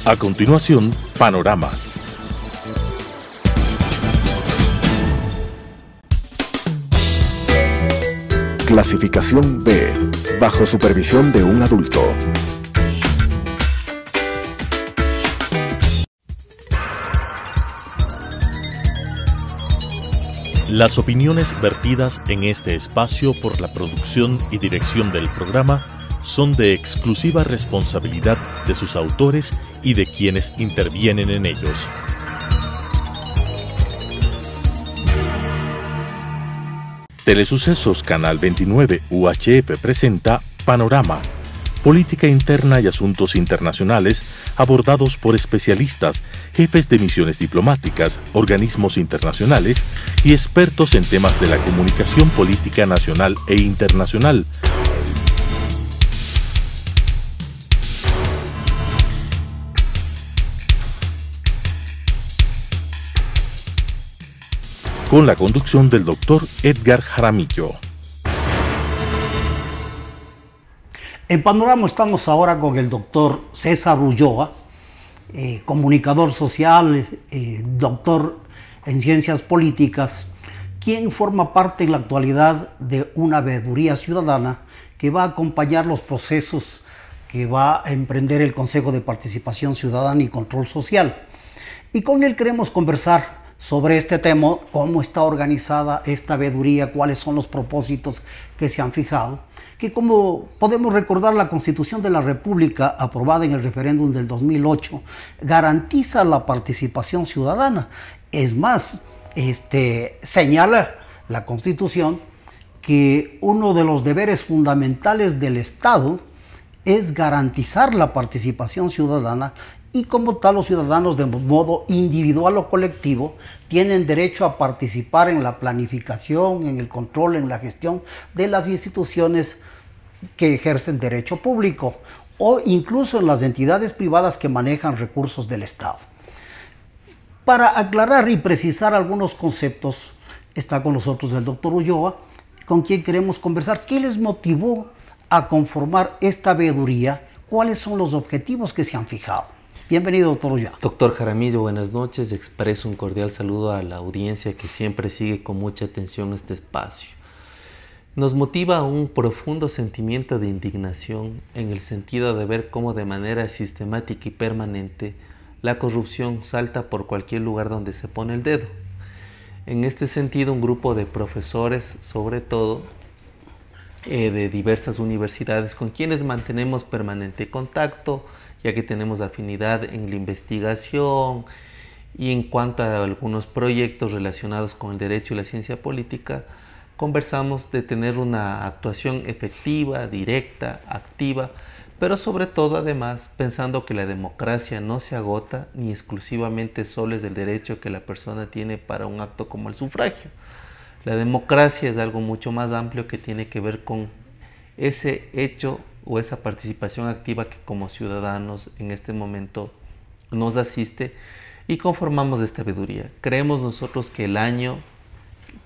A continuación, Panorama. Clasificación B, bajo supervisión de un adulto. Las opiniones vertidas en este espacio por la producción y dirección del programa son de exclusiva responsabilidad de sus autores y de quienes intervienen en ellos. Telesucesos Canal 29 UHF presenta Panorama, política interna y asuntos internacionales abordados por especialistas, jefes de misiones diplomáticas, organismos internacionales y expertos en temas de la comunicación política nacional e internacional. Con la conducción del doctor Edgar Jaramillo. En Panorama estamos ahora con el doctor César Ulloa, comunicador social, doctor en ciencias políticas, quien forma parte en la actualidad de una veeduría ciudadana que va a acompañar los procesos que va a emprender el Consejo de Participación Ciudadana y Control Social. Y con él queremos conversar sobre este tema, cómo está organizada esta veeduría, cuáles son los propósitos que se han fijado, que como podemos recordar, la Constitución de la República, aprobada en el referéndum del 2008, garantiza la participación ciudadana. Es más, señala la Constitución que uno de los deberes fundamentales del Estado es garantizar la participación ciudadana, y como tal los ciudadanos de modo individual o colectivo tienen derecho a participar en la planificación, en el control, en la gestión de las instituciones que ejercen derecho público o incluso en las entidades privadas que manejan recursos del Estado. Para aclarar y precisar algunos conceptos, está con nosotros el doctor Ulloa, con quien queremos conversar. ¿Qué les motivó a conformar esta veeduría? ¿Cuáles son los objetivos que se han fijado? Bienvenido, doctor Ulloa. Doctor Jaramillo, buenas noches. Expreso un cordial saludo a la audiencia que siempre sigue con mucha atención este espacio. Nos motiva un profundo sentimiento de indignación en el sentido de ver cómo de manera sistemática y permanente la corrupción salta por cualquier lugar donde se pone el dedo. En este sentido, un grupo de profesores, sobre todo, de diversas universidades con quienes mantenemos permanente contacto, ya que tenemos afinidad en la investigación y en cuanto a algunos proyectos relacionados con el derecho y la ciencia política, conversamos de tener una actuación efectiva, directa, activa, pero sobre todo además pensando que la democracia no se agota ni exclusivamente solo es del derecho que la persona tiene para un acto como el sufragio. La democracia es algo mucho más amplio que tiene que ver con ese hecho o esa participación activa que como ciudadanos en este momento nos asiste y conformamos esta veeduría. Creemos nosotros que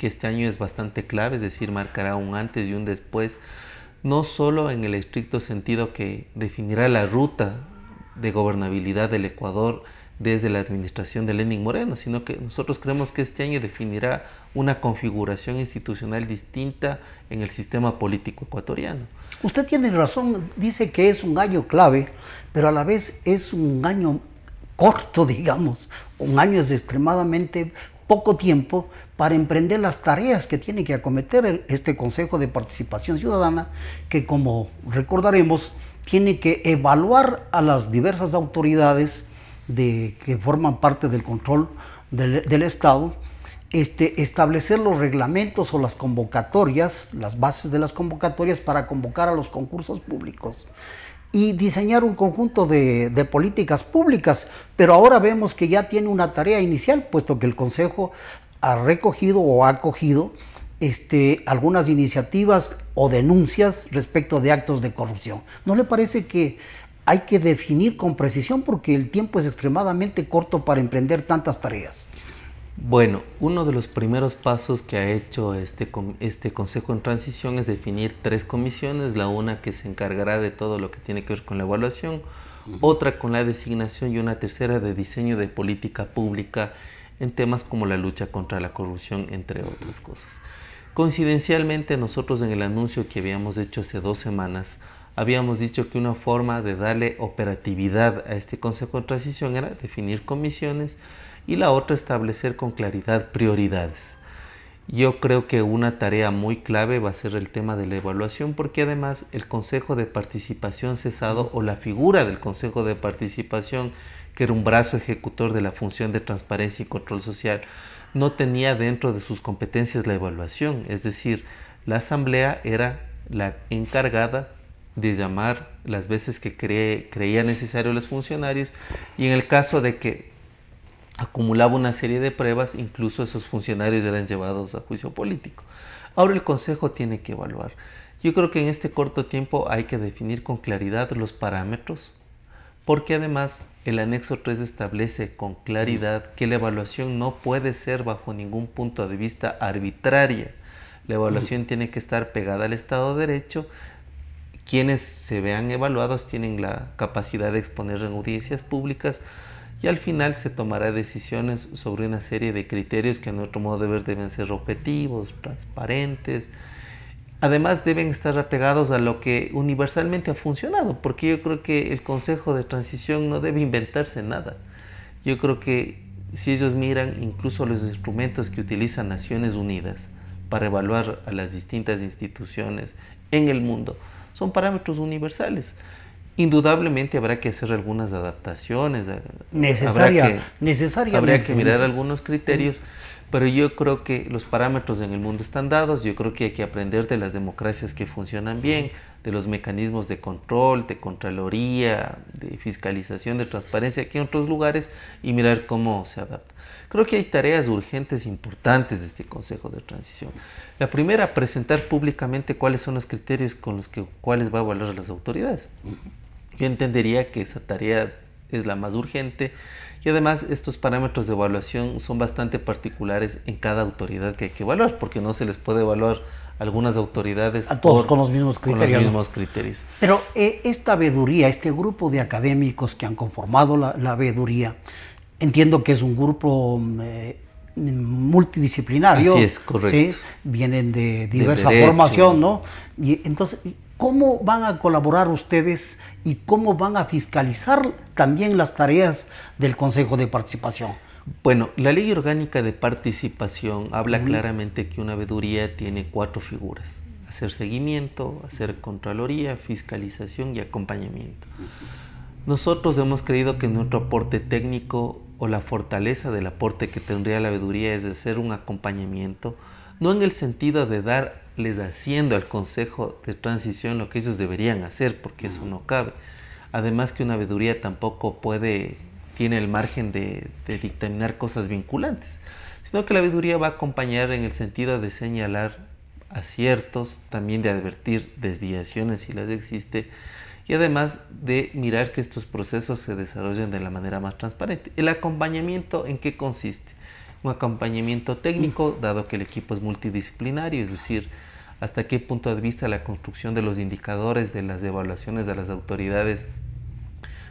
este año es bastante clave, es decir, marcará un antes y un después, no solo en el estricto sentido que definirá la ruta de gobernabilidad del Ecuador desde la administración de Lenín Moreno, sino que nosotros creemos que este año definirá una configuración institucional distinta en el sistema político ecuatoriano. Usted tiene razón, dice que es un año clave, pero a la vez es un año corto, digamos. Un año es extremadamente poco tiempo para emprender las tareas que tiene que acometer este Consejo de Participación Ciudadana, que como recordaremos, tiene que evaluar a las diversas autoridades que forman parte del control del Estado, establecer los reglamentos o las convocatorias, las bases de las convocatorias para convocar a los concursos públicos y diseñar un conjunto de políticas públicas. Pero ahora vemos que ya tiene una tarea inicial, puesto que el Consejo ha recogido o ha acogido algunas iniciativas o denuncias respecto de actos de corrupción. ¿No le parece que hay que definir con precisión porque el tiempo es extremadamente corto para emprender tantas tareas? Bueno, uno de los primeros pasos que ha hecho este Consejo en Transición es definir 3 comisiones, la una que se encargará de todo lo que tiene que ver con la evaluación, otra con la designación y una tercera de diseño de política pública en temas como la lucha contra la corrupción, entre otras cosas. Coincidencialmente, nosotros en el anuncio que habíamos hecho hace 2 semanas, habíamos dicho que una forma de darle operatividad a este Consejo de Transición era definir comisiones y la otra establecer con claridad prioridades. Yo creo que una tarea muy clave va a ser el tema de la evaluación, porque además el Consejo de Participación cesado o la figura del Consejo de Participación, que era un brazo ejecutor de la función de transparencia y control social, no tenía dentro de sus competencias la evaluación. Es decir, la Asamblea era la encargada de llamar las veces que creía necesario a los funcionarios, y en el caso de que acumulaba una serie de pruebas, incluso esos funcionarios eran llevados a juicio político. Ahora el Consejo tiene que evaluar. Yo creo que en este corto tiempo hay que definir con claridad los parámetros, porque además el anexo 3 establece con claridad que la evaluación no puede ser bajo ningún punto de vista arbitraria. La evaluación tiene que estar pegada al Estado de Derecho. Quienes se vean evaluados tienen la capacidad de exponer en audiencias públicas, y al final se tomará decisiones sobre una serie de criterios que a nuestro modo de ver deben ser objetivos, transparentes. Además deben estar apegados a lo que universalmente ha funcionado, porque yo creo que el Consejo de Transición no debe inventarse nada. Yo creo que si ellos miran incluso los instrumentos que utilizan Naciones Unidas para evaluar a las distintas instituciones en el mundo, son parámetros universales. Indudablemente habrá que hacer algunas adaptaciones, necesariamente. Habría que mirar algunos criterios, pero yo creo que los parámetros en el mundo están dados. Yo creo que hay que aprender de las democracias que funcionan bien, de los mecanismos de control, de contraloría, de fiscalización, de transparencia aquí en otros lugares, y mirar cómo se adapta. Creo que hay tareas urgentes importantes de este Consejo de Transición. La primera, presentar públicamente cuáles son los criterios con los cuales va a evaluar a las autoridades. Yo entendería que esa tarea es la más urgente, y además estos parámetros de evaluación son bastante particulares en cada autoridad que hay que evaluar, porque no se les puede evaluar a algunas autoridades a todos con los mismos criterios. Pero esta veeduría, este grupo de académicos que han conformado la veeduría, entiendo que es un grupo multidisciplinario. Así es, correcto. ¿Sí? Vienen de diversa formación, ¿no? Y entonces, ¿cómo van a colaborar ustedes y cómo van a fiscalizar también las tareas del Consejo de Participación? Bueno, la Ley Orgánica de Participación habla claramente que una veeduría tiene 4 figuras: hacer seguimiento, hacer contraloría, fiscalización y acompañamiento. Nosotros hemos creído que nuestro aporte técnico o la fortaleza del aporte que tendría la veeduría es de hacer un acompañamiento, no en el sentido de darles haciendo al Consejo de Transición lo que ellos deberían hacer, porque eso no cabe. Además que una veeduría tampoco tiene el margen de dictaminar cosas vinculantes, sino que la veeduría va a acompañar en el sentido de señalar aciertos, también de advertir desviaciones si las existe, y además de mirar que estos procesos se desarrollen de la manera más transparente. ¿El acompañamiento en qué consiste? Un acompañamiento técnico, dado que el equipo es multidisciplinario, es decir, hasta qué punto de vista la construcción de los indicadores de las evaluaciones de las autoridades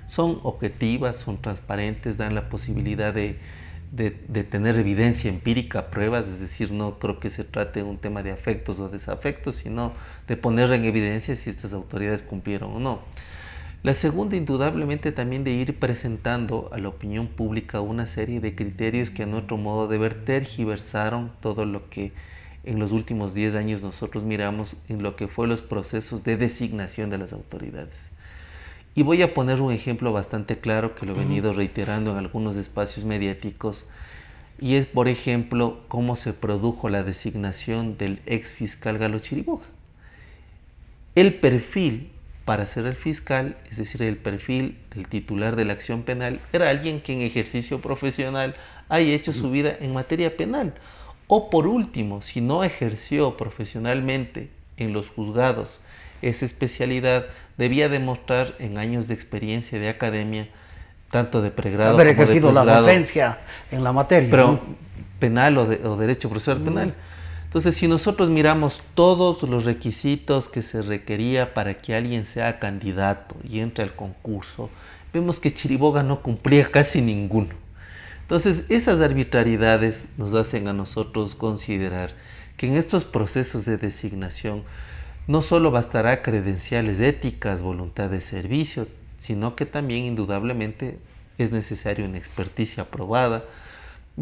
son objetivas, son transparentes, dan la posibilidad de tener evidencia empírica, pruebas. Es decir, no creo que se trate de un tema de afectos o desafectos, sino de poner en evidencia si estas autoridades cumplieron o no. La segunda, indudablemente, también de ir presentando a la opinión pública una serie de criterios que a nuestro modo de ver tergiversaron todo lo que en los últimos 10 años nosotros miramos en lo que fue los procesos de designación de las autoridades. Y voy a poner un ejemplo bastante claro que lo he venido reiterando en algunos espacios mediáticos, y es, por ejemplo, cómo se produjo la designación del ex fiscal Galo Chiriboga. El perfil para ser el fiscal, es decir, el perfil del titular de la acción penal, era alguien que en ejercicio profesional haya hecho su vida en materia penal. O por último, si no ejerció profesionalmente en los juzgados esa especialidad, debía demostrar en años de experiencia de academia, tanto de pregrado haber como de ejercido posgrado, la docencia en la materia, pero ¿no? penal o derecho procesal penal. Entonces, si nosotros miramos todos los requisitos que se requería para que alguien sea candidato y entre al concurso, vemos que Chiriboga no cumplía casi ninguno. Entonces, esas arbitrariedades nos hacen a nosotros considerar que en estos procesos de designación no solo bastará credenciales éticas, voluntad de servicio, sino que también indudablemente es necesario una experticia aprobada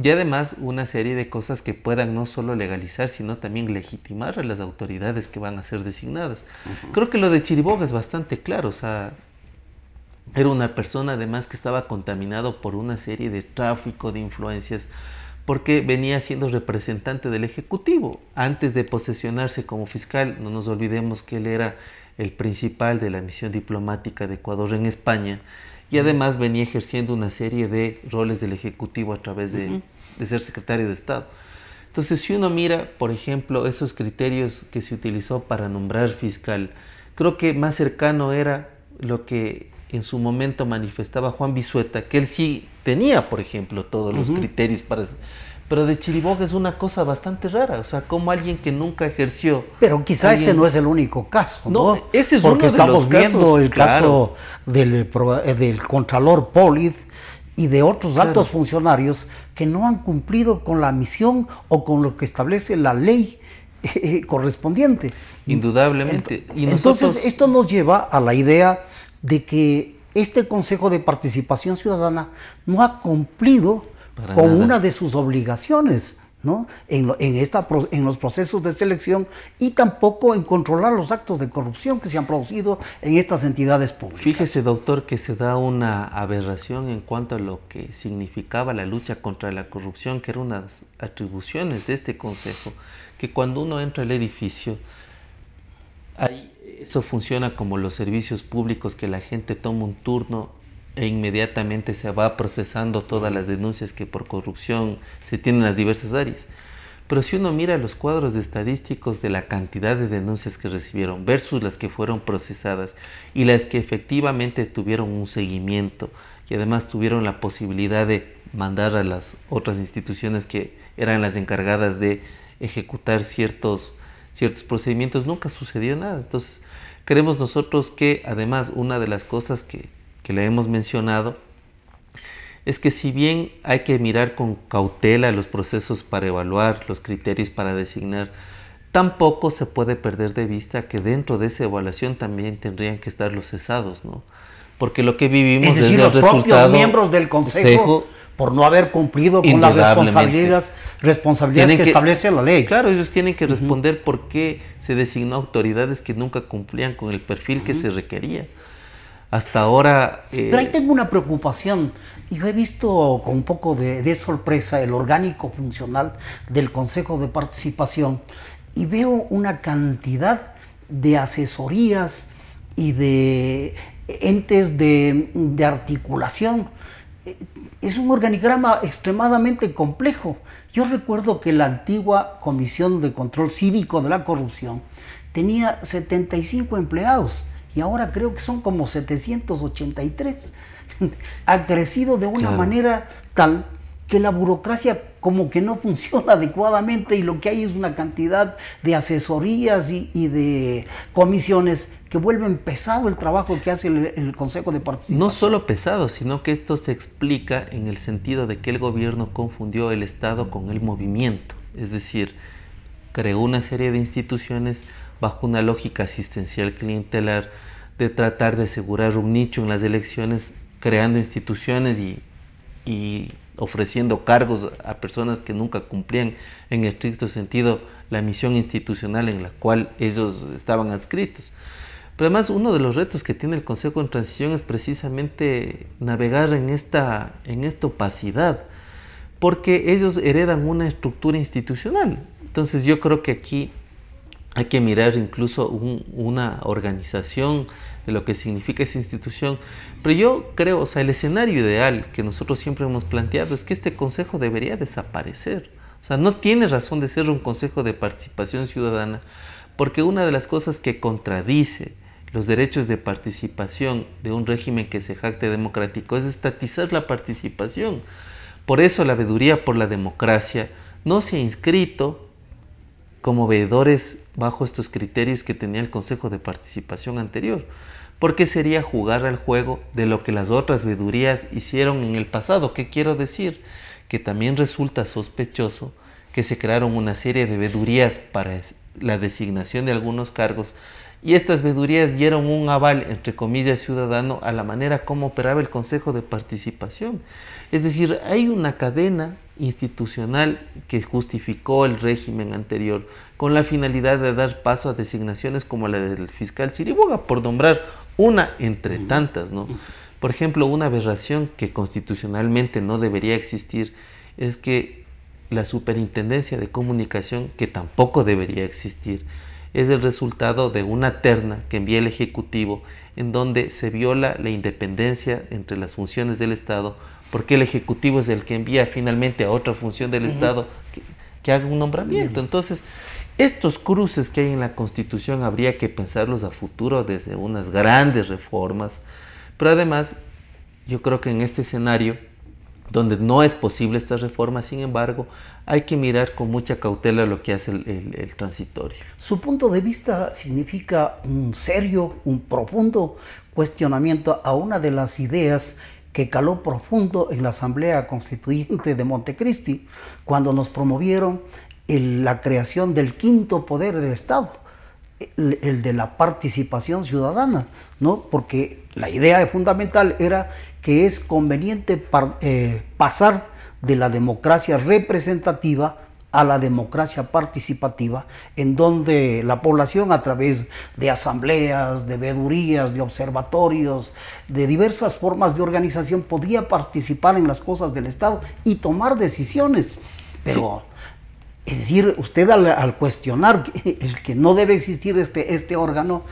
y además una serie de cosas que puedan no solo legalizar, sino también legitimar a las autoridades que van a ser designadas. Creo que lo de Chiriboga es bastante claro, o sea, era una persona además que estaba contaminado por una serie de tráfico de influencias porque venía siendo representante del Ejecutivo. Antes de posesionarse como fiscal, no nos olvidemos que él era el principal de la misión diplomática de Ecuador en España y además venía ejerciendo una serie de roles del Ejecutivo a través de ser secretario de Estado. Entonces, si uno mira, por ejemplo, esos criterios que se utilizó para nombrar fiscal, creo que más cercano era lo que en su momento manifestaba Juan Bisueta, que él sí tenía, por ejemplo, todos los criterios para... Pero de Chiriboga es una cosa bastante rara, o sea, como alguien que nunca ejerció... Pero quizá este no es el único caso, ¿no? Ese es porque uno de los estamos viendo casos, el caso del Contralor Polit y de otros altos funcionarios que no han cumplido con la misión o con lo que establece la ley correspondiente. Indudablemente. Entonces, esto nos lleva a la idea de que este Consejo de Participación Ciudadana no ha cumplido con una de sus obligaciones, ¿no? en los procesos de selección y tampoco en controlar los actos de corrupción que se han producido en estas entidades públicas. Fíjese, doctor, que se da una aberración en cuanto a lo que significaba la lucha contra la corrupción, que eran unas atribuciones de este Consejo, que cuando uno entra al edificio, eso funciona como los servicios públicos, que la gente toma un turno e inmediatamente se va procesando todas las denuncias que por corrupción se tienen en las diversas áreas. Pero si uno mira los cuadros estadísticos de la cantidad de denuncias que recibieron versus las que fueron procesadas y las que efectivamente tuvieron un seguimiento y además tuvieron la posibilidad de mandar a las otras instituciones que eran las encargadas de ejecutar ciertos procedimientos, nunca sucedió nada. Entonces, creemos nosotros que además una de las cosas que le hemos mencionado es que si bien hay que mirar con cautela los procesos para evaluar, los criterios para designar, tampoco se puede perder de vista que dentro de esa evaluación también tendrían que estar los cesados, ¿no? Porque lo que vivimos es decir, los propios miembros del Consejo por no haber cumplido con las responsabilidades que establece la ley. Claro, ellos tienen que responder por qué se designó autoridades que nunca cumplían con el perfil que se requería. Hasta ahora... Pero ahí tengo una preocupación. Yo he visto con un poco de sorpresa el orgánico funcional del Consejo de Participación y veo una cantidad de asesorías y de entes de articulación. Es un organigrama extremadamente complejo. Yo recuerdo que la antigua Comisión de Control Cívico de la Corrupción tenía 75 empleados y ahora creo que son como 783. Ha crecido de una manera tal que la burocracia como que no funciona adecuadamente y lo que hay es una cantidad de asesorías y de comisiones que vuelven pesado el trabajo que hace el Consejo de Participación. No solo pesado, sino que esto se explica en el sentido de que el gobierno confundió el Estado con el movimiento. Es decir, creó una serie de instituciones bajo una lógica asistencial clientelar de tratar de asegurar un nicho en las elecciones, creando instituciones y ofreciendo cargos a personas que nunca cumplían en estricto sentido la misión institucional en la cual ellos estaban adscritos. Pero además uno de los retos que tiene el Consejo en Transición es precisamente navegar en esta opacidad, porque ellos heredan una estructura institucional. Entonces yo creo que aquí hay que mirar incluso una organización de lo que significa esa institución. Pero yo creo, o sea, el escenario ideal que nosotros siempre hemos planteado es que este consejo debería desaparecer. O sea, no tiene razón de ser un consejo de participación ciudadana, porque una de las cosas que contradice los derechos de participación de un régimen que se jacte democrático es estatizar la participación. Por eso la Veeduría por la Democracia no se ha inscrito como veedores bajo estos criterios que tenía el Consejo de Participación anterior, porque sería jugar al juego de lo que las otras vedurías hicieron en el pasado. ¿Qué quiero decir? Que también resulta sospechoso que se crearon una serie de vedurías para la designación de algunos cargos, y estas vedurías dieron un aval, entre comillas, ciudadano a la manera como operaba el Consejo de Participación. Es decir, hay una cadena institucional que justificó el régimen anterior con la finalidad de dar paso a designaciones como la del fiscal Chiriboga, por nombrar una entre tantas, ¿no? Por ejemplo, una aberración que constitucionalmente no debería existir es que la Superintendencia de Comunicación, que tampoco debería existir, es el resultado de una terna que envía el Ejecutivo, en donde se viola la independencia entre las funciones del Estado, porque el Ejecutivo es el que envía finalmente a otra función del Estado que haga un nombramiento. Entonces, estos cruces que hay en la Constitución habría que pensarlos a futuro desde unas grandes reformas, pero además yo creo que en este escenario donde no es posible esta reforma, sin embargo, hay que mirar con mucha cautela lo que hace el transitorio. Su punto de vista significa un serio, un profundo cuestionamiento a una de las ideas que caló profundo en la Asamblea Constituyente de Montecristi, cuando nos promovieron la creación del quinto poder del Estado, el de la participación ciudadana, ¿no? Porque la idea fundamental era que es conveniente pasar de la democracia representativa a la democracia participativa, en donde la población, a través de asambleas, de vedurías, de observatorios, de diversas formas de organización, podía participar en las cosas del Estado y tomar decisiones. Pero, es decir, usted al cuestionar el que no debe existir este órgano,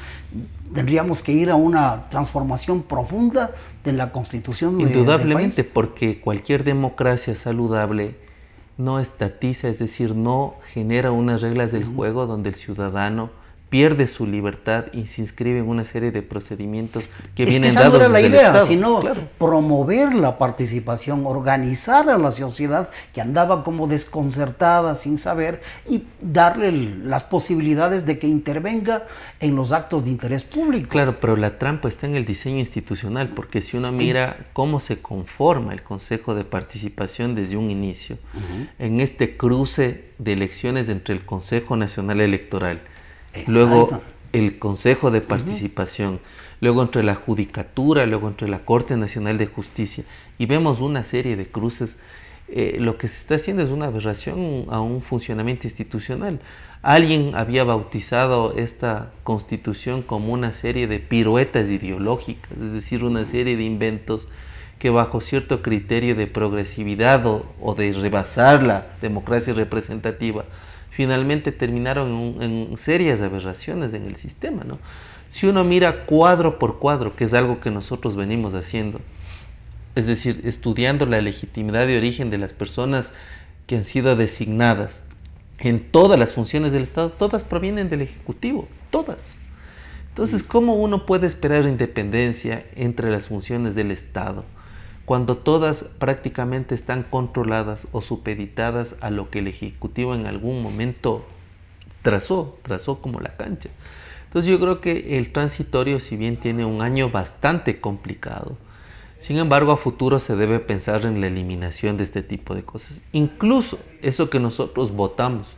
tendríamos que ir a una transformación profunda de la Constitución. Indudablemente, del país. Porque cualquier democracia saludable no estatiza, es decir, no genera unas reglas del juego donde el ciudadano pierde su libertad y se inscribe en una serie de procedimientos que vienen dados no era la desde idea, el Estado. sino claro, promover la participación, organizar a la sociedad que andaba como desconcertada, sin saber, y darle las posibilidades de que intervenga en los actos de interés público. Claro, pero la trampa está en el diseño institucional, porque si uno mira cómo se conforma el Consejo de Participación desde un inicio, en este cruce de elecciones entre el Consejo Nacional Electoral, luego el Consejo de Participación, luego entre la Judicatura, luego entre la Corte Nacional de Justicia, y vemos una serie de cruces, lo que se está haciendo es una aberración a un funcionamiento institucional. Alguien había bautizado esta Constitución como una serie de piruetas ideológicas, es decir, una serie de inventos que bajo cierto criterio de progresividad o de rebasar la democracia representativa, finalmente terminaron en serias aberraciones en el sistema, ¿no? Si uno mira cuadro por cuadro, que es algo que nosotros venimos haciendo, es decir, estudiando la legitimidad de origen de las personas que han sido designadas en todas las funciones del Estado, todas provienen del Ejecutivo, todas. Entonces, ¿cómo uno puede esperar independencia entre las funciones del Estado cuando todas prácticamente están controladas o supeditadas a lo que el Ejecutivo en algún momento trazó como la cancha? Entonces yo creo que el transitorio, si bien tiene un año bastante complicado, sin embargo a futuro se debe pensar en la eliminación de este tipo de cosas. Incluso eso que nosotros votamos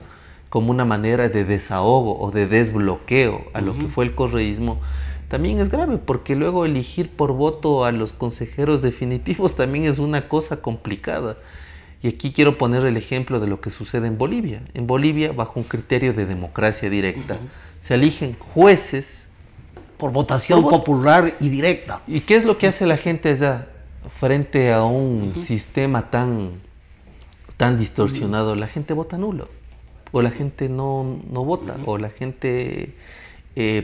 como una manera de desahogo o de desbloqueo a lo que fue el correísmo, también es grave, porque luego elegir por voto a los consejeros definitivos también es una cosa complicada. Y aquí quiero poner el ejemplo de lo que sucede en Bolivia. En Bolivia, bajo un criterio de democracia directa, se eligen jueces por votación popular y directa. ¿Y qué es lo que hace la gente allá frente a un sistema tan distorsionado? La gente vota nulo, o la gente no vota, o la gente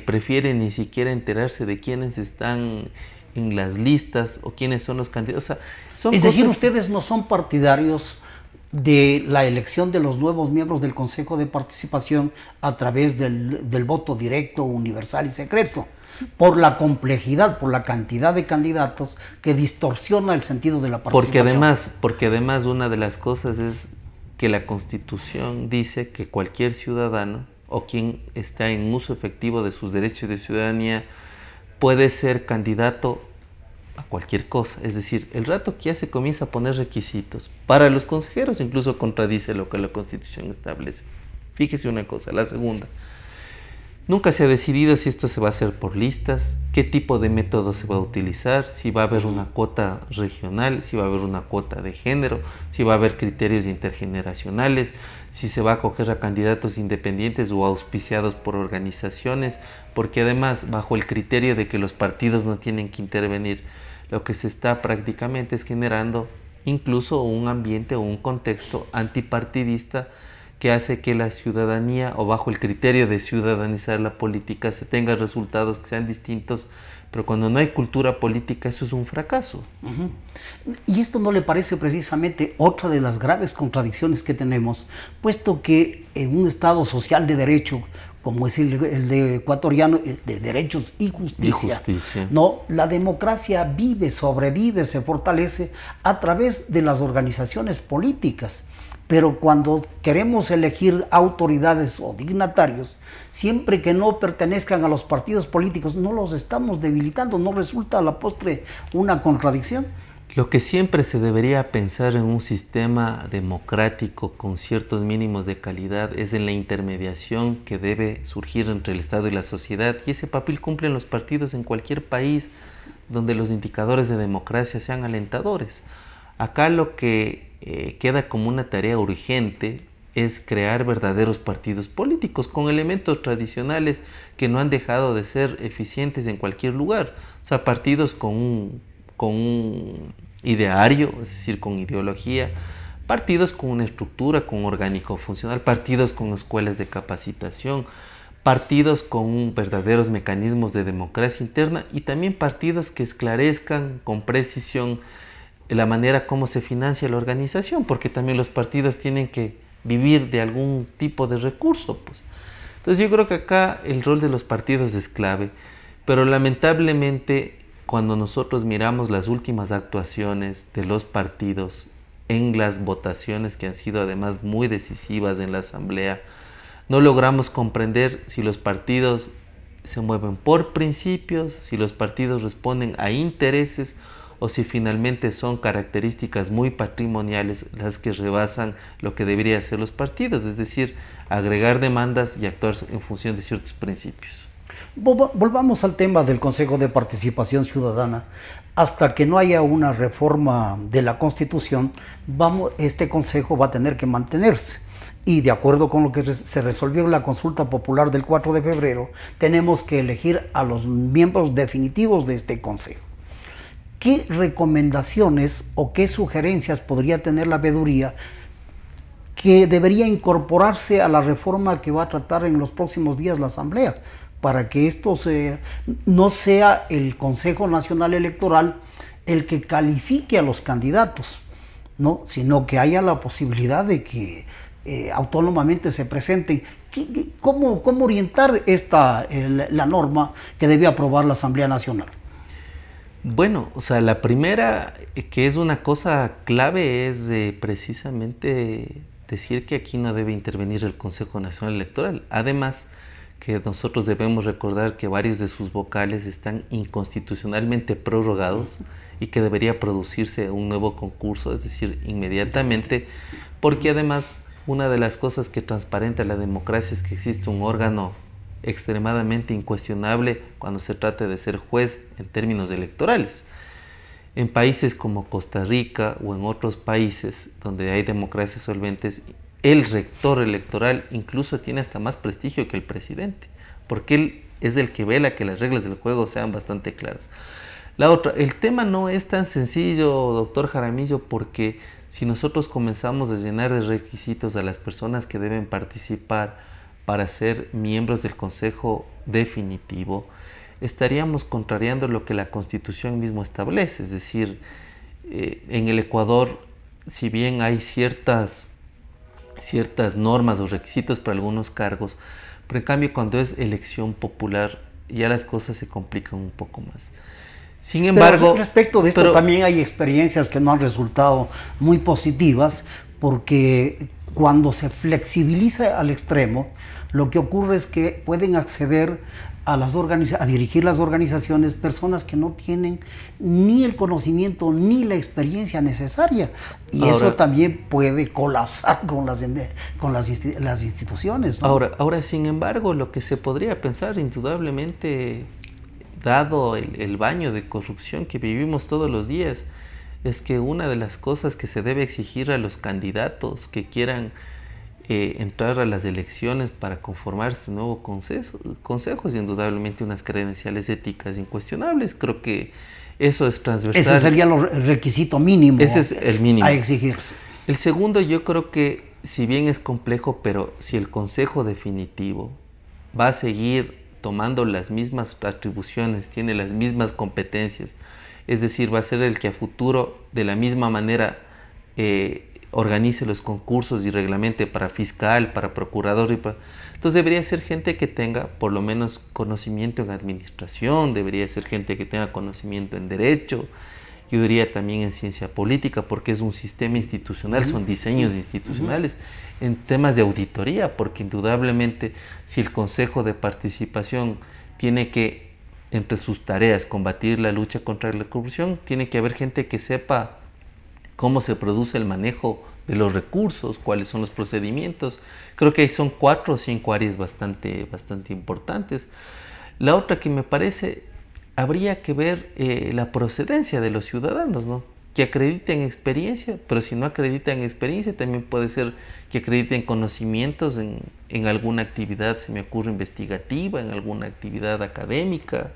prefiere ni siquiera enterarse de quiénes están en las listas o quiénes son los candidatos. O sea, es decir, ustedes no son partidarios de la elección de los nuevos miembros del Consejo de Participación a través del voto directo, universal y secreto, por la complejidad, por la cantidad de candidatos que distorsiona el sentido de la participación. Porque además una de las cosas es que la Constitución dice que cualquier ciudadano o quien está en uso efectivo de sus derechos de ciudadanía puede ser candidato a cualquier cosa. Es decir, el rato que ya se comienza a poner requisitos para los consejeros, incluso contradice lo que la Constitución establece. Fíjese una cosa, la segunda. Nunca se ha decidido si esto se va a hacer por listas, qué tipo de método se va a utilizar, si va a haber una cuota regional, si va a haber una cuota de género, si va a haber criterios intergeneracionales, si se va a acoger a candidatos independientes o auspiciados por organizaciones, porque además, bajo el criterio de que los partidos no tienen que intervenir, lo que se está prácticamente es generando incluso un ambiente o un contexto antipartidista que hace que la ciudadanía, o bajo el criterio de ciudadanizar la política, se tenga resultados que sean distintos, pero cuando no hay cultura política eso es un fracaso. ¿Y esto no le parece precisamente otra de las graves contradicciones que tenemos, puesto que en un Estado social de derecho, como es el de ecuatoriano, de derechos y justicia, ¿no? La democracia vive, sobrevive, se fortalece a través de las organizaciones políticas? Pero cuando queremos elegir autoridades o dignatarios, siempre que no pertenezcan a los partidos políticos, no los estamos debilitando, ¿no resulta a la postre una contradicción? Lo que siempre se debería pensar en un sistema democrático con ciertos mínimos de calidad es en la intermediación que debe surgir entre el Estado y la sociedad, y ese papel cumplen los partidos en cualquier país donde los indicadores de democracia sean alentadores. Acá lo que queda como una tarea urgente es crear verdaderos partidos políticos con elementos tradicionales que no han dejado de ser eficientes en cualquier lugar. O sea, partidos con un ideario, es decir, con ideología, partidos con una estructura, con orgánico funcional, partidos con escuelas de capacitación, partidos con verdaderos mecanismos de democracia interna y también partidos que esclarezcan con precisión la manera como se financia la organización, porque también los partidos tienen que vivir de algún tipo de recurso, pues. Entonces yo creo que acá el rol de los partidos es clave, pero lamentablemente cuando nosotros miramos las últimas actuaciones de los partidos en las votaciones que han sido además muy decisivas en la Asamblea, no logramos comprender si los partidos se mueven por principios, si los partidos responden a intereses o si finalmente son características muy patrimoniales las que rebasan lo que deberían ser los partidos, es decir, agregar demandas y actuar en función de ciertos principios. Volvamos al tema del Consejo de Participación Ciudadana. Hasta que no haya una reforma de la Constitución, este Consejo va a tener que mantenerse. Y de acuerdo con lo que se resolvió en la consulta popular del 4 de febrero, tenemos que elegir a los miembros definitivos de este Consejo. ¿Qué recomendaciones o qué sugerencias podría tener la veeduría que debería incorporarse a la reforma que va a tratar en los próximos días la Asamblea, para que esto no sea el Consejo Nacional Electoral el que califique a los candidatos, ¿no? Sino que haya la posibilidad de que autónomamente se presenten? ¿Cómo orientar la norma que debe aprobar la Asamblea Nacional? Bueno, o sea, la primera, que es una cosa clave, es precisamente decir que aquí no debe intervenir el Consejo Nacional Electoral. Además, que nosotros debemos recordar que varios de sus vocales están inconstitucionalmente prorrogados y que debería producirse un nuevo concurso, es decir, inmediatamente, porque además una de las cosas que transparenta la democracia es que existe un órgano extremadamente incuestionable cuando se trata de ser juez en términos electorales. En países como Costa Rica o en otros países donde hay democracias solventes, el rector electoral incluso tiene hasta más prestigio que el presidente, porque él es el que vela que las reglas del juego sean bastante claras. La otra, el tema no es tan sencillo, doctor Jaramillo, porque si nosotros comenzamos a llenar de requisitos a las personas que deben participar para ser miembros del Consejo Definitivo, estaríamos contrariando lo que la Constitución mismo establece. Es decir, en el Ecuador, si bien hay ciertas normas o requisitos para algunos cargos, pero en cambio cuando es elección popular ya las cosas se complican un poco más. Sin embargo, pero respecto de esto también hay experiencias que no han resultado muy positivas, porque cuando se flexibiliza al extremo, lo que ocurre es que pueden acceder a dirigir las organizaciones personas que no tienen ni el conocimiento ni la experiencia necesaria. Y ahora, eso también puede colapsar con las instituciones, ¿no? Ahora, sin embargo, lo que se podría pensar indudablemente, dado el baño de corrupción que vivimos todos los días, es que una de las cosas que se debe exigir a los candidatos que quieran entrar a las elecciones para conformar este nuevo consejo es indudablemente unas credenciales éticas incuestionables. Creo que eso es transversal. Ese sería el requisito mínimo. Ese es el mínimo a exigirse. El segundo, yo creo que si bien es complejo, pero si el consejo definitivo va a seguir tomando las mismas atribuciones, tiene las mismas competencias, es decir, va a ser el que a futuro de la misma manera organice los concursos y reglamente para fiscal, para procurador. Entonces debería ser gente que tenga por lo menos conocimiento en administración, debería ser gente que tenga conocimiento en derecho, yo diría también en ciencia política, porque es un sistema institucional, son diseños institucionales, en temas de auditoría, porque indudablemente si el Consejo de Participación tiene que, entre sus tareas, combatir la lucha contra la corrupción, tiene que haber gente que sepa cómo se produce el manejo de los recursos, cuáles son los procedimientos. Creo que ahí son 4 o 5 áreas bastante importantes. La otra que me parece, habría que ver la procedencia de los ciudadanos, ¿no? Que acrediten experiencia, pero si no acreditan experiencia, también puede ser que acrediten conocimientos en alguna actividad, se me ocurre, investigativa, en alguna actividad académica.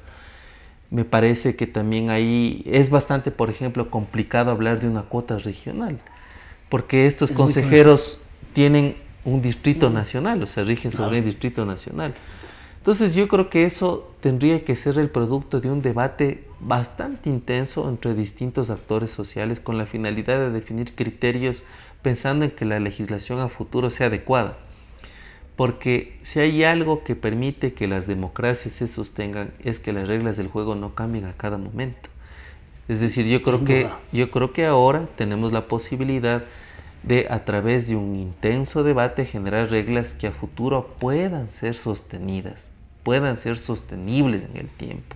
Me parece que también ahí es bastante, por ejemplo, complicado hablar de una cuota regional, porque estos consejeros tienen un distrito nacional, o sea, rigen sobre un distrito nacional. Entonces yo creo que eso tendría que ser el producto de un debate bastante intenso entre distintos actores sociales con la finalidad de definir criterios pensando en que la legislación a futuro sea adecuada. Porque si hay algo que permite que las democracias se sostengan es que las reglas del juego no cambien a cada momento. Es decir, yo creo que ahora tenemos la posibilidad de, a través de un intenso debate, generar reglas que a futuro puedan ser sostenidas, puedan ser sostenibles en el tiempo.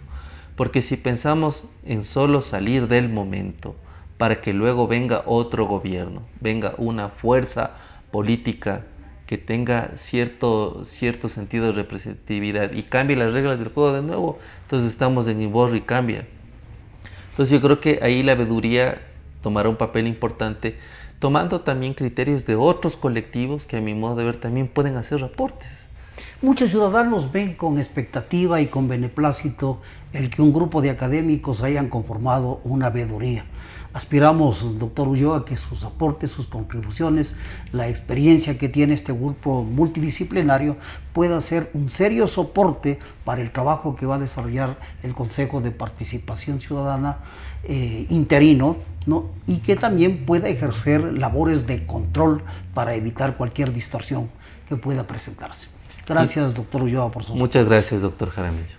Porque si pensamos en solo salir del momento para que luego venga otro gobierno, venga una fuerza política que tenga cierto sentido de representatividad y cambie las reglas del juego de nuevo, entonces estamos en borra y cambia. Entonces yo creo que ahí la veeduría tomará un papel importante, tomando también criterios de otros colectivos que a mi modo de ver también pueden hacer reportes. Muchos ciudadanos ven con expectativa y con beneplácito el que un grupo de académicos hayan conformado una veeduría. Aspiramos, doctor Ulloa, que sus aportes, sus contribuciones, la experiencia que tiene este grupo multidisciplinario pueda ser un serio soporte para el trabajo que va a desarrollar el Consejo de Participación Ciudadana interino, ¿no? Y que también pueda ejercer labores de control para evitar cualquier distorsión que pueda presentarse. Gracias, doctor Ulloa, por sus Muchas gracias, doctor Jaramillo.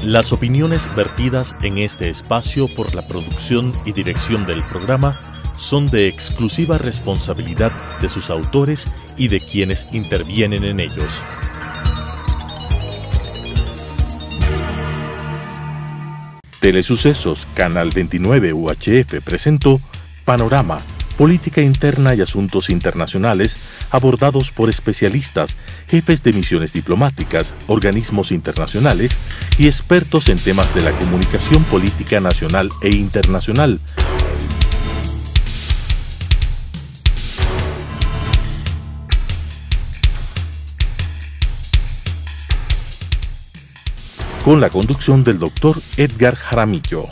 Las opiniones vertidas en este espacio por la producción y dirección del programa son de exclusiva responsabilidad de sus autores y de quienes intervienen en ellos. Telesucesos, Canal 29 UHF presentó Panorama, Política Interna y Asuntos Internacionales abordados por especialistas, jefes de misiones diplomáticas, organismos internacionales y expertos en temas de la comunicación política nacional e internacional. Con la conducción del doctor Edgar Jaramillo.